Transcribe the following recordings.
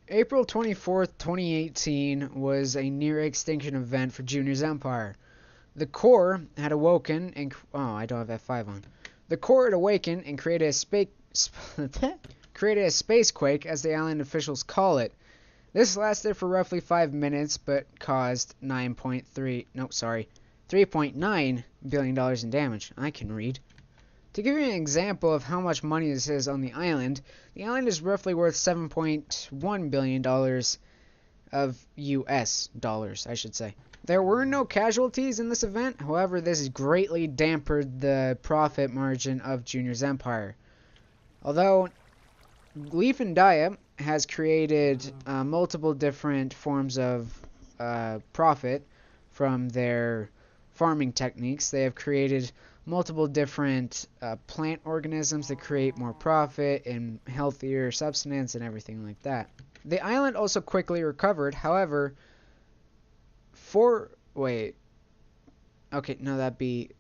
April 24th, 2018 was a near extinction event for Junior's Empire. The core had awoken and I don't have F5 on. The core had awakened and created created a spacequake, as the island officials call it. This lasted for roughly 5 minutes, but caused $3.9 billion in damage. I can read. To give you an example of how much money this is on the island is roughly worth $7.1 billion of US dollars, I should say. There were no casualties in this event, however, this greatly dampened the profit margin of Junior's Empire. Although Leaf and Dia has created multiple different forms of profit from their farming techniques, they have created multiple different plant organisms that create more profit and healthier substance and everything like that. The island also quickly recovered, however, that'd be,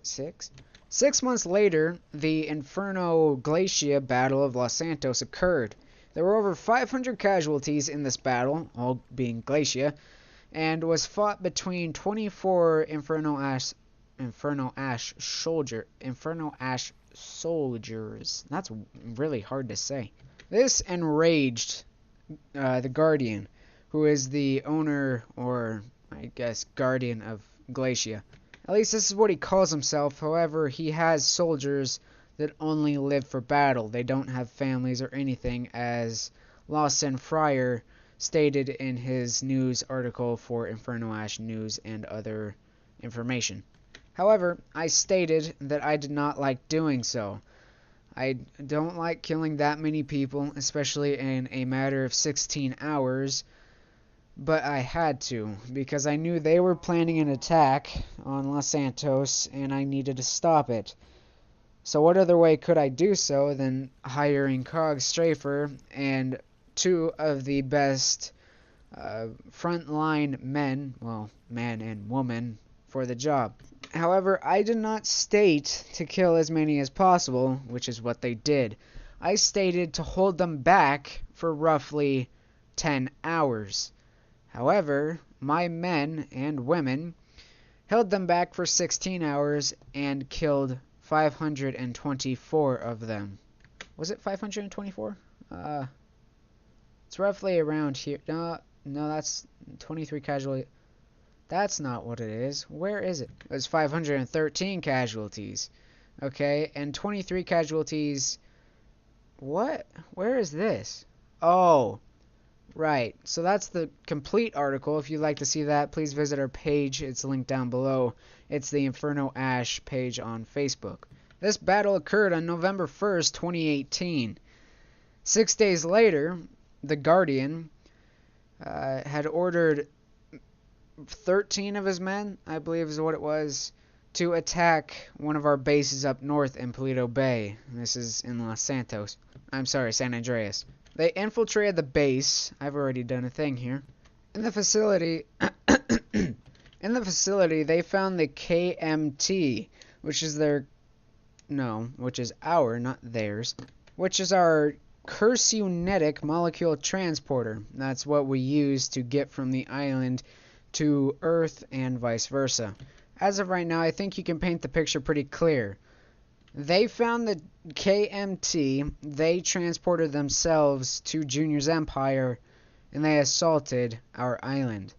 6? 6 months later, the Inferno Glacier Battle of Los Santos occurred. There were over 500 casualties in this battle, all being Glacier, and was fought between 24 Inferno Ash soldiers. That's really hard to say. This enraged the Guardian, who is the owner, or I guess guardian, of Glacier. At least this is what he calls himself. However, he has soldiers that only live for battle. They don't have families or anything, as Lawson Fryer stated in his news article for Inferno Ash News and other information. However, I stated that I did not like doing so. I don't like killing that many people, especially in a matter of 16 hours, but I had to, because I knew they were planning an attack on Los Santos, and I needed to stop it. So what other way could I do so than hiring Cog Strafer and two of the best frontline men, well, man and woman, for the job. However, I did not state to kill as many as possible, which is what they did. I stated to hold them back for roughly 10 hours. However, my men and women held them back for 16 hours and killed 524 of them. Was it 524? It's roughly around here. No, that's 23 casualties. That's not what it is. Where is it? It was 513 casualties. Okay, and 23 casualties. What? Where is this? Oh, right. So that's the complete article. If you'd like to see that, please visit our page. It's linked down below. It's the Inferno Ash page on Facebook. This battle occurred on November 1st, 2018. 6 days later, the Guardian had ordered 13 of his men, I believe is what it was, to attack one of our bases up north in Paleto Bay. This is in Los Santos. I'm sorry, San Andreas. They infiltrated the base. I've already done a thing here. In the facility, they found the KMT, which is our, not theirs, which is our Cursunetic molecule transporter. That's what we use to get from the island to Earth and vice versa. As of right now, I think you can paint the picture pretty clear. They found the KMT, they transported themselves to Junior's Empire, and they assaulted our island.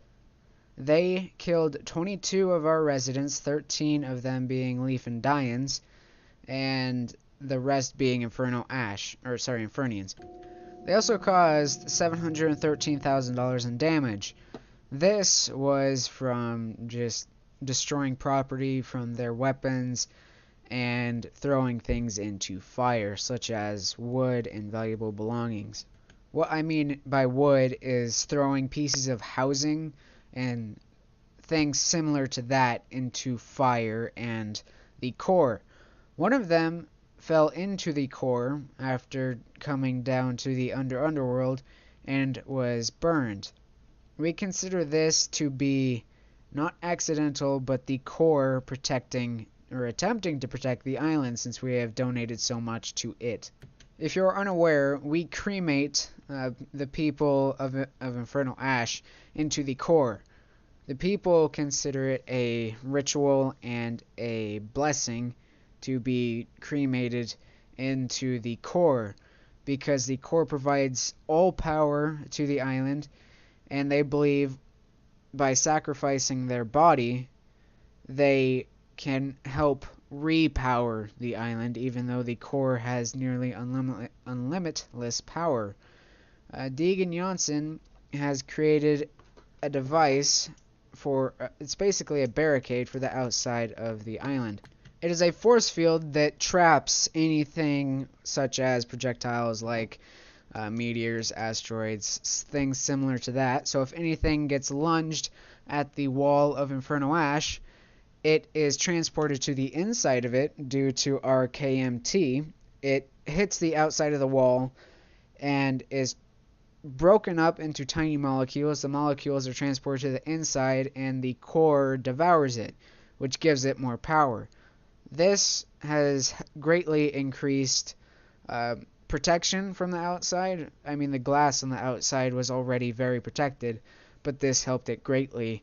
They killed 22 of our residents, 13 of them being Leaf and Dians, and the rest being Infernians. They also caused $713,000 in damage. This was from just destroying property from their weapons and throwing things into fire, such as wood and valuable belongings. What I mean by wood is throwing pieces of housing and things similar to that into fire and the core. One of them fell into the core after coming down to the underworld and was burned. We consider this to be not accidental, but the core protecting or attempting to protect the island, since we have donated so much to it. If you're unaware, we cremate the people of Infernal Ash into the core. The people consider it a ritual and a blessing to be cremated into the core, because the core provides all power to the island, and they believe by sacrificing their body, they can help repower the island, even though the core has nearly unlimitless power. Deegan Janssen has created a device for, it's basically a barricade for the outside of the island. It is a force field that traps anything such as projectiles like meteors, asteroids, things similar to that. So if anything gets lunged at the wall of Infernal Ash, it is transported to the inside of it due to our KMT. It hits the outside of the wall and is broken up into tiny molecules. The molecules are transported to the inside, and the core devours it, which gives it more power. This has greatly increased protection from the outside. I mean, the glass on the outside was already very protected, but this helped it greatly.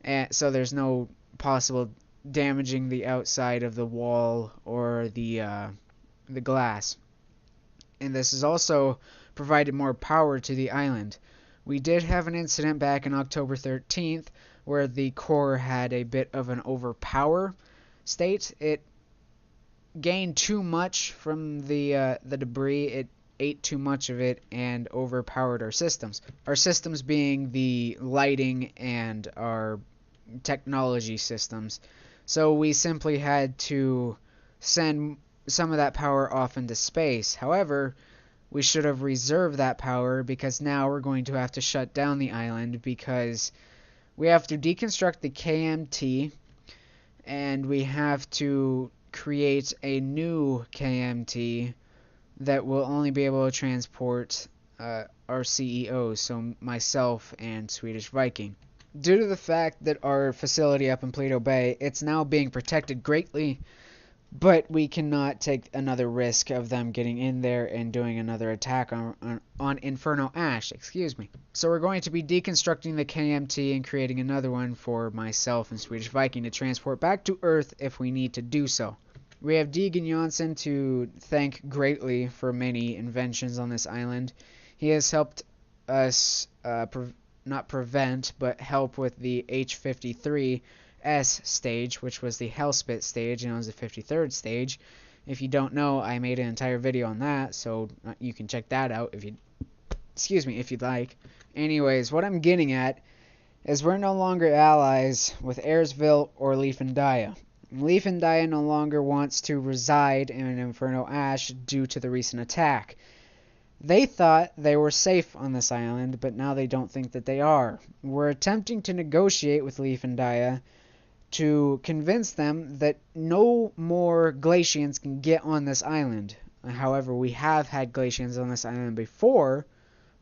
And so there's no possible damaging the outside of the wall or the glass. And this has also provided more power to the island. We did have an incident back in October 13th where the core had a bit of an overpower state. It gained too much from the debris. It ate too much of it and overpowered our systems. Our systems being the lighting and our technology systems. So we simply had to send some of that power off into space. However, we should have reserved that power, because now we're going to have to shut down the island, because we have to deconstruct the KMT and we have to create a new KMT that will only be able to transport our CEOs, so myself and Swedish Viking. Due to the fact that our facility up in Paleto Bay, it's now being protected greatly, but we cannot take another risk of them getting in there and doing another attack on Infernal Ash, excuse me. So we're going to be deconstructing the KMT and creating another one for myself and Swedish Viking to transport back to Earth if we need to do so. We have Deegan Janssen to thank greatly for many inventions on this island. He has helped us not prevent, but help with the H-53S stage, which was the Hellspit stage, and it was the 53rd stage. If you don't know, I made an entire video on that, so you can check that out if you'd like. Anyways, what I'm getting at is we're no longer allies with Ayersville or Leaf and Dia. Leaf and Dia no longer wants to reside in Infernal Ash due to the recent attack. They thought they were safe on this island, but now they don't think that they are. We're attempting to negotiate with Leaf and Dia to convince them that no more Glacians can get on this island. However, we have had Glacians on this island before,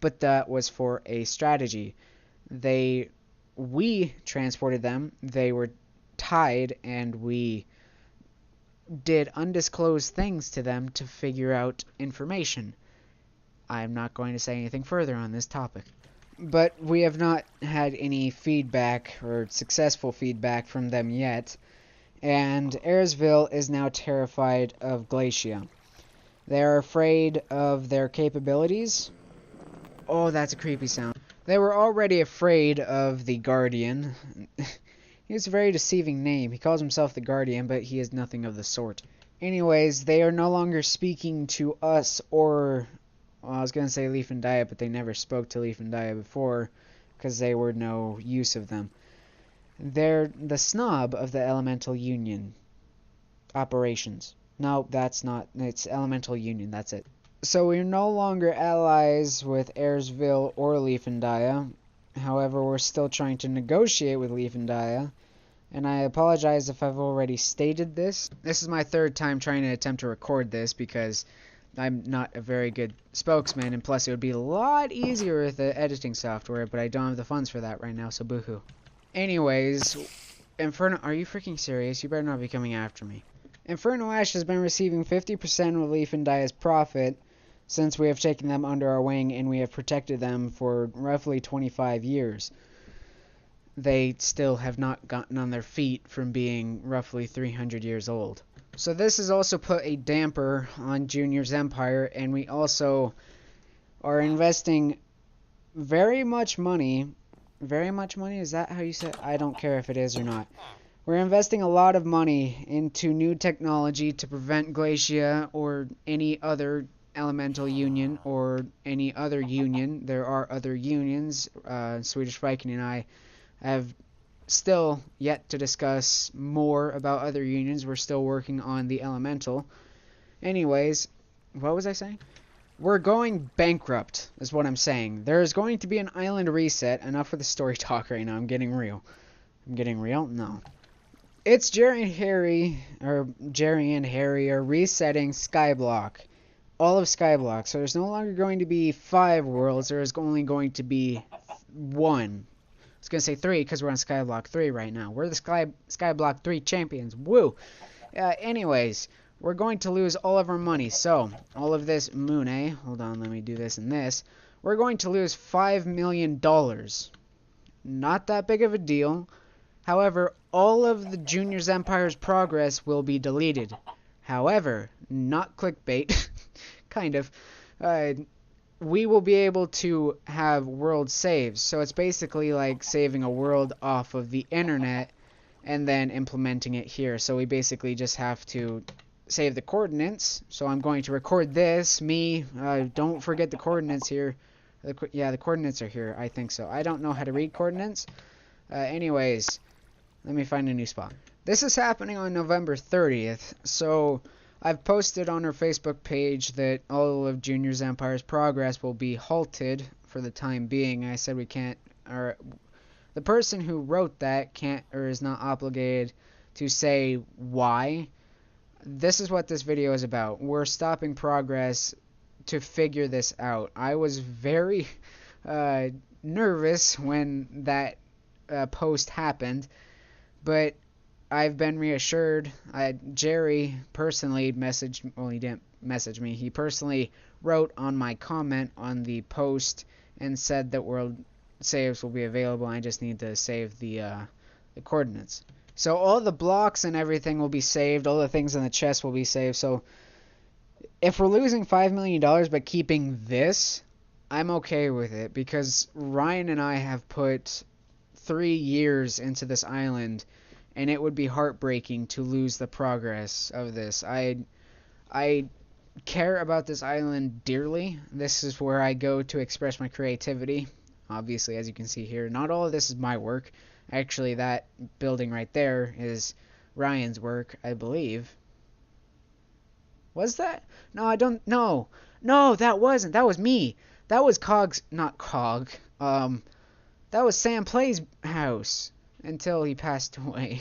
but that was for a strategy. We transported them, they were tied, and we did undisclosed things to them to figure out information. I'm not going to say anything further on this topic. But we have not had any feedback or successful feedback from them yet, and Ayersville is now terrified of Glacia. They are afraid of their capabilities. Oh, that's a creepy sound. They were already afraid of the Guardian. He has a very deceiving name. He calls himself the Guardian, but he is nothing of the sort. Anyways, they are no longer speaking to us or... Well, I was going to say Leaf and Dia, but they never spoke to Leaf and Dia before, because they were no use of them. They're the snob of the Elemental Union operations. No, that's not. It's Elemental Union, that's it. So we're no longer allies with Ayersville or Leaf and Dia. However, we're still trying to negotiate with Leaf and Dia. And I apologize if I've already stated this. This is my third time trying to attempt to record this, because I'm not a very good spokesman, and plus it would be a lot easier with the editing software, but I don't have the funds for that right now, so boohoo. Anyways, Inferno... Are you freaking serious? You better not be coming after me. Infernal Ash has been receiving 50% of Leaf and Dia's profit since we have taken them under our wing and we have protected them for roughly 25 years. They still have not gotten on their feet from being roughly 300 years old. So this has also put a damper on Junior's empire, and we also are investing very much money. Very much money? Is that how you say it? I don't care if it is or not. We're investing a lot of money into new technology to prevent Glacia or any other elemental union or any other union. There are other unions. Swedish Viking and I have still yet to discuss more about other unions. We're still working on the elemental. Anyways, what was I saying? We're going bankrupt, is what I'm saying. There is going to be an island reset. Enough with the story talk right now. I'm getting real. I'm getting real? No. It's Jerry and Harry are resetting Skyblock. All of Skyblock. So there's no longer going to be 5 worlds. There is only going to be 1. I was going to say 3 because we're on Skyblock 3 right now. We're the Skyblock 3 champions. Woo! Anyways, we're going to lose all of our money. So, all of this Moon, hold on, let me do this and this. We're going to lose $5 million. Not that big of a deal. However, all of the Junior's Empire's progress will be deleted. However, not clickbait, kind of, we will be able to have world saves. So it's basically like saving a world off of the internet and then implementing it here. So we basically just have to save the coordinates. So I'm going to record this, don't forget the coordinates here. Yeah, the coordinates are here, I think so. I don't know how to read coordinates. Anyways, let me find a new spot. This is happening on November 30th, so I've posted on our Facebook page that all of Junior's Empire's progress will be halted for the time being. I said we can't, or the person who wrote that can't, or is not obligated to say why. This is what this video is about. We're stopping progress to figure this out. I was very nervous when that post happened, but I've been reassured. Jerry personally messaged, well, he didn't message me. He personally wrote on my comment on the post and said that world saves will be available. I just need to save the coordinates. So all the blocks and everything will be saved. All the things in the chest will be saved. So if we're losing $5 million but keeping this, I'm okay with it, because Ryan and I have put 3 years into this island, and it would be heartbreaking to lose the progress of this. I care about this island dearly. This is where I go to express my creativity. Obviously, as you can see here, not all of this is my work. Actually, that building right there is Ryan's work, I believe. Was that? No, I don't know. No, that wasn't. That was me. That was not Cog. That was Sam Play's house until he passed away.